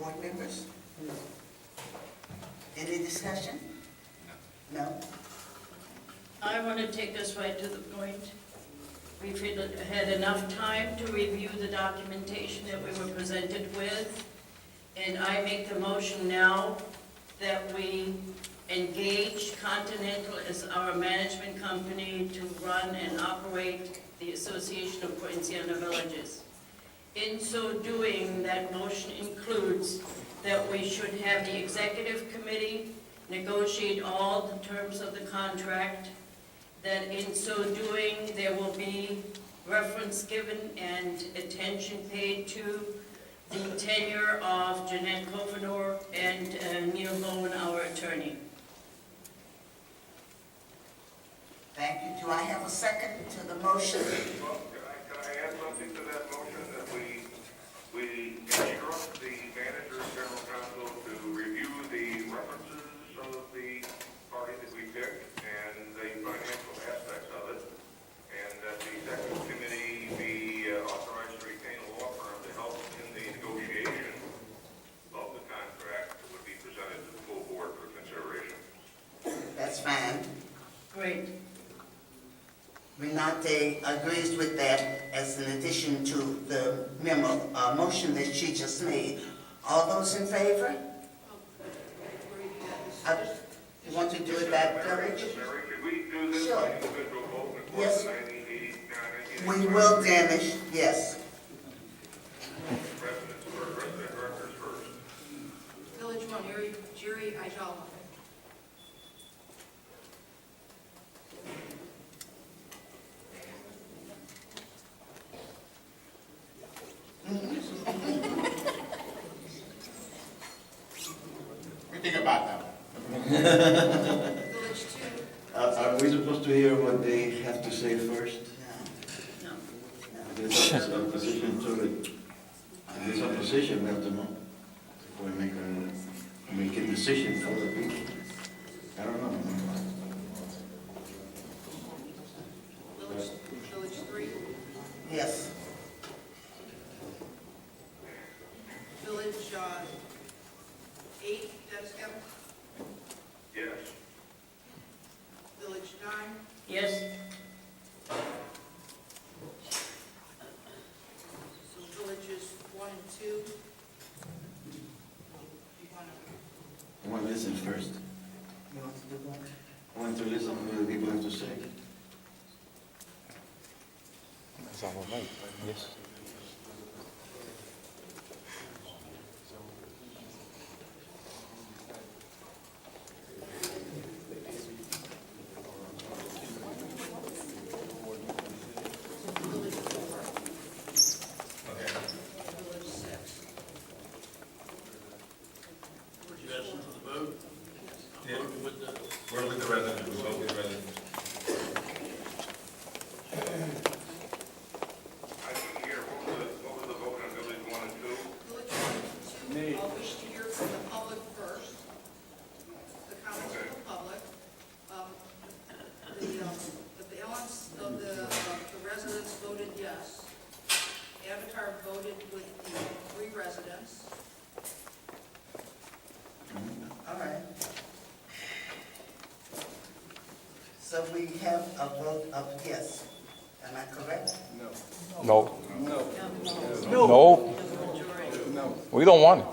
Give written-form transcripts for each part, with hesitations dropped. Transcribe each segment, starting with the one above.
board members? Any discussion? No? I want to take us right to the point. We've had enough time to review the documentation that we were presented with, and I make the motion now that we engage Continental as our management company to run and operate the Association of Poinciana Villages. In so doing, that motion includes that we should have the executive committee negotiate all the terms of the contract, that in so doing, there will be reference given and attention paid to the tenure of Jeanette Kovanor and Neil Bowen, our attorney. Thank you. Do I have a second to the motion? Well, can I add something to that motion, that we instruct the manager and general counsel to review the references of the party that we pick and the financial aspects of it, and that the executive committee be authorized to retain a law firm to help in the negotiation of the contract that would be presented to the full board for consideration. That's fine. Great. Renate agrees with that as an addition to the memo, motion that she just made. All those in favor? You want to do it that Mary, village? could we do this Sure. by individual vote in accordance Yes. with 1980? We will, Danish, yes. Resident directors first. Village one, Jerry Ajala. We think about that. Village two, Are we supposed to hear what they have to say first? No. There's opposition to it. If there's opposition, we have to know. Before we make a decision for the people. I don't know. Village three, Yes. Village eight, Dennis Kevin. Yes. Village nine, Yes? so villages one and two. You wanna- I want to listen first. You want to do one? I want to listen to what the people have to say. That's all right. Yes. Village four. Village six. Yes to the vote? Yeah. Vote with the, We're with the residents, we vote with the residents. I didn't hear, what was the vote on village one and two? Village one and two, I'll wish to hear from the public first. The comments from the public. The balance of the residents voted yes. Avatar voted with the three residents. All right. So we have a vote of yes. Am I correct? No. No. No. We don't want it.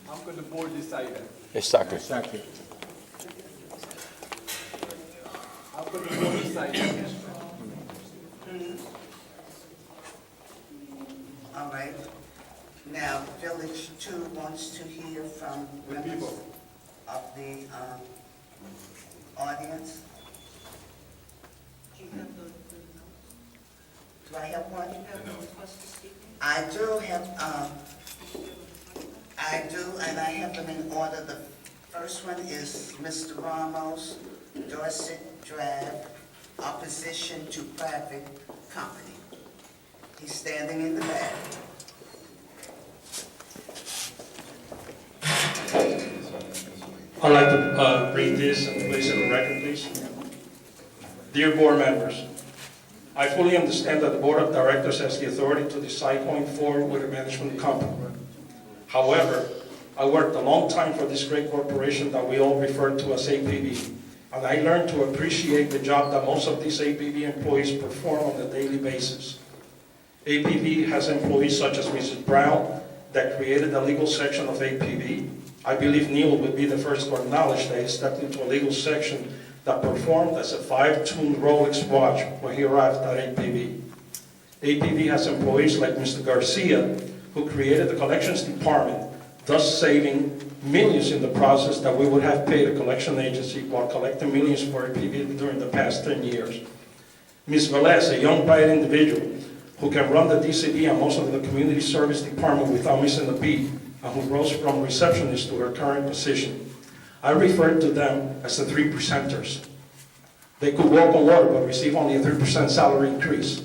How could the board decide that? Exactly. How could the board decide that? All right. Now, Village Two wants to hear from The members people. of the audience. Do you have the notes? Do I have one? Do you have the request to speak? I do have, and I have them in order. The first one is Mr. Ramos, Dorset Drive, opposition to private company. He's standing in the back. I'd like to read this and place it on record, please. Dear board members, I fully understand that the board of directors has the authority to decide going forward with a management company. However, I worked a long time for this great corporation that we all refer to as APV, and I learned to appreciate the job that most of these APV employees perform on a daily basis. APV has employees such as Mrs. Brown that created the legal section of APV. I believe Neil would be the first to acknowledge that he stepped into a legal section that performed as a 5-tuned Rolex watch when he arrived at APV. APV has employees like Mr. Garcia, who created the collections department, thus saving millions in the process that we would have paid a collection agency while collecting millions for APV during the past 10 years. Ms. Velez, a young, bright individual who can run the DCD and most of the community service department without missing a beat, and who rose from receptionist to her current position. I refer to them as the 3 percenters. They could walk on water but receive only a 3% salary increase.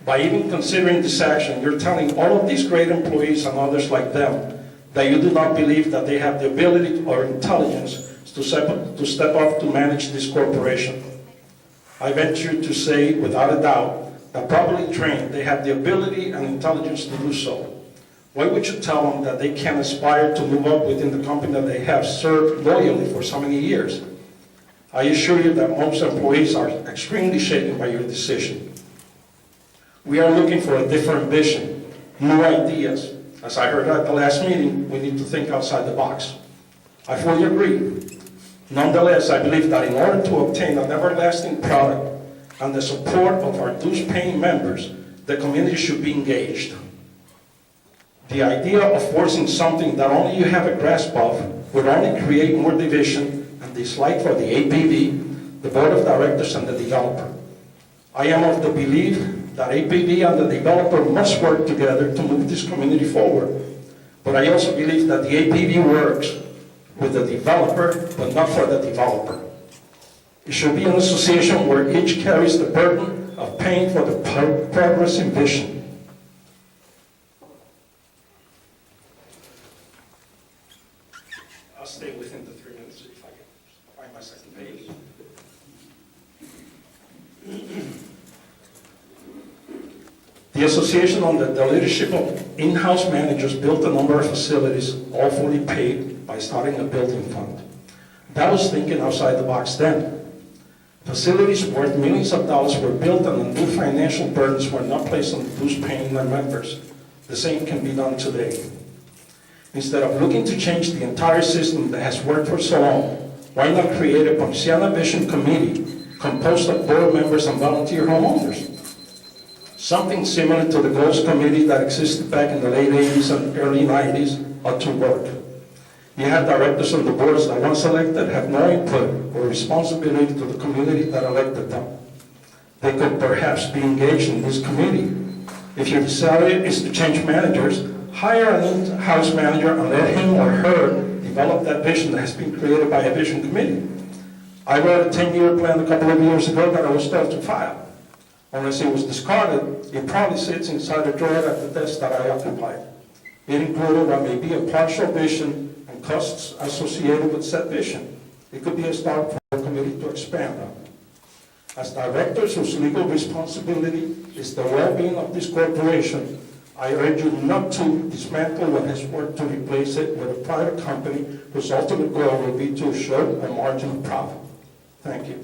By even considering this action, you're telling all of these great employees and others like them that you do not believe that they have the ability or intelligence to step up to manage this corporation. I venture to say, without a doubt, that properly trained, they have the ability and intelligence to do so. Why would you tell them that they can aspire to move up within the company that they have served loyally for so many years? I assure you that most employees are extremely shaken by your decision. We are looking for a different vision, new ideas. As I heard at the last meeting, we need to think outside the box. I fully agree. Nonetheless, I believe that in order to obtain an everlasting product and the support of our dues-paying members, the community should be engaged. The idea of forcing something that only you have a grasp of would only create more division and dislike for the APV, the board of directors, and the developer. I am of the belief that APV and the developer must work together to move this community forward. But I also believe that the APV works with the developer, but not for the developer. It should be an association where each carries the burden of paying for the progress and vision. I'll stay within the 3 minutes if I can find my second page. The association under the leadership of in-house managers built a number of facilities, all fully paid by starting a building fund. That was thinking outside the box then. Facilities worth millions of dollars were built and the new financial burdens were not placed on the dues-paying members. The same can be done today. Instead of looking to change the entire system that has worked for so long, why not create a Poinciana Vision Committee composed of board members and volunteer homeowners? Something similar to the Goals Committee that existed back in the late 80s and early 90s ought to work. You have directors on the boards that once elected have no input or responsibility to the community that elected them. They could perhaps be engaged in this committee. If your desire is to change managers, hire an in-house manager and let him or her develop that vision that has been created by a vision committee. I wrote a 10-year plan a couple of years ago that I was told to file. Unless it was discarded, it probably sits inside a drawer at the desk that I occupied. It included what may be a partial vision and costs associated with said vision. It could be a start for a committee to expand on. As directors whose legal responsibility is the well-being of this corporation, I urge you not to dismantle what has worked to replace it with a private company whose ultimate goal will be to show a margin of profit. Thank you.